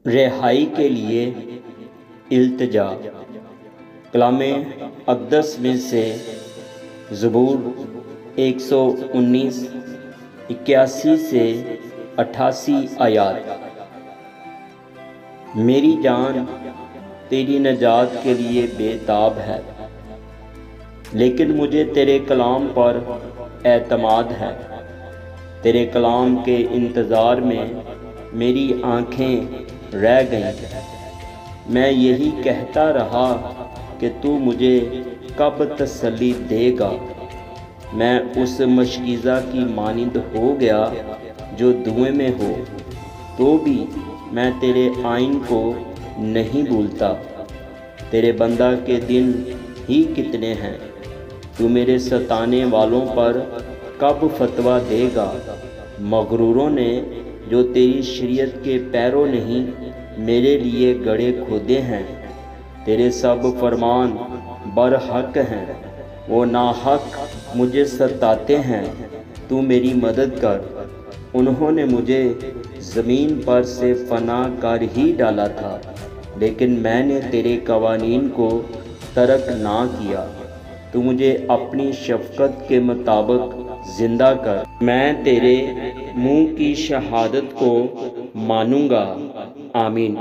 रिहाई के लिए इल्तिजा। कलामे अक़दस में से ज़बूर 119 81 से 88 आयात। मेरी जान तेरी नजात के लिए बेताब है, लेकिन मुझे तेरे कलाम पर एतमाद है। तेरे कलाम के इंतज़ार में मेरी आँखें रह गईं। मैं यही कहता रहा कि तू मुझे कब तसल्ली देगा। मैं उस मशकीज़ा की मानिंद हो गया जो धुएं में हो, तो भी मैं तेरे आइन को नहीं भूलता। तेरे बंदा के दिन ही कितने हैं, तू मेरे सताने वालों पर कब फतवा देगा। मगरूरों ने जो तेरी शरीयत के पैरों नहीं मेरे लिए गड़े खोदे हैं। तेरे सब फरमान बरहक हैं, वो नाहक मुझे सताते हैं। तू मेरी मदद कर। उन्होंने मुझे ज़मीन पर से फना कर ही डाला था, लेकिन मैंने तेरे कवानीन को तर्क ना किया। तू मुझे अपनी शफ़क़त के मुताबिक ज़िंदा कर। मैं तेरे मुँह की शहादत को मानूँगा। आमीन।